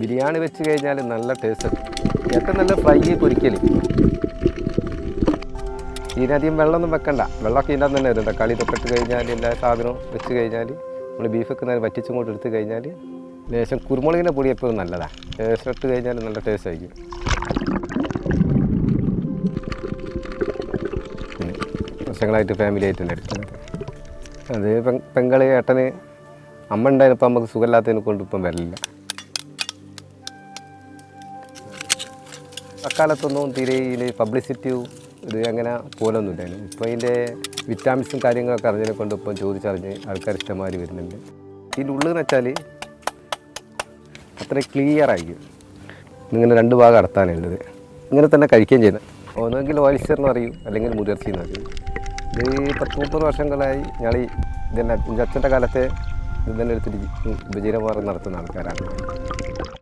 ബിരിയാണി വെച്ച് കഴിഞ്ഞാൽ നല്ല ടേസ്റ്റ്. ഏറ്റവും നല്ല ഫ്രൈ പൊരിക്കൽ. ഇതിനധികം വെള്ളമൊന്നും വെക്കണ്ട. വെള്ളമൊക്കെ ഇതിനകത്ത് തന്നെ വരും. തക്കാളി ഇതൊക്കെ ഇട്ട് കഴിഞ്ഞാൽ എല്ലാ സാധനവും വെച്ച് കഴിഞ്ഞാൽ നമ്മൾ ബീഫ് വെക്കുന്നത് വറ്റിച്ചും കൊണ്ട് എടുത്ത് കഴിഞ്ഞാൽ ലേശം കുരുമുളകിൻ്റെ പൊടി എപ്പോഴും നല്ലതാണ്. ലേശം ഇട്ട് കഴിഞ്ഞാൽ നല്ല ടേസ്റ്റ് ആയിരിക്കും. പിന്നെ വർഷങ്ങളായിട്ട് ഫാമിലി ആയിട്ട് തന്നെ എടുക്കുന്നത്. അത് പെങ്ങൾ ഏട്ടന് അമ്മ ഉണ്ടായിരുന്നപ്പോൾ നമുക്ക് സുഖമില്ലാത്തതിനെ കൊണ്ട് ഇപ്പം വരില്ല. അക്കാലത്തൊന്നും തീരെ ഇതിന് പബ്ലിസിറ്റിയും ഇത് അങ്ങനെ പോലൊന്നുമില്ലായിരുന്നു. ഇപ്പോൾ അതിൻ്റെ വിറ്റാമിൻസും കാര്യങ്ങളൊക്കെ അറിഞ്ഞതിനെ കൊണ്ട് ഇപ്പം ചോദിച്ചറിഞ്ഞ് ആൾക്കാർ ഇഷ്ടംമാതിരി വരുന്നുണ്ട്. ഇതിൻ്റെ ഉള്ളിൽ എന്ന് വെച്ചാൽ അത്ര ക്ലിയർ ആയിരിക്കും. ഇങ്ങനെ 2 ഭാഗം അടത്താനുള്ളത്. ഇങ്ങനെ തന്നെ കഴിക്കുകയും ചെയ്യുന്നത്. ഒന്നെങ്കിൽ ഓയിൽസ്റ്ററിന് അറിയും, അല്ലെങ്കിൽ മുതിർച്ചയെന്ന് അറിയും. ഇത് 10-30 വർഷങ്ങളായി ഞങ്ങൾ ഇതെല്ലാം എൻ്റെ അച്ഛൻ്റെ കാലത്തെ ഇത് തന്നെ എടുത്തിട്ട് ഉപജീവനമാർഗം നടത്തുന്ന ആൾക്കാരാണ്.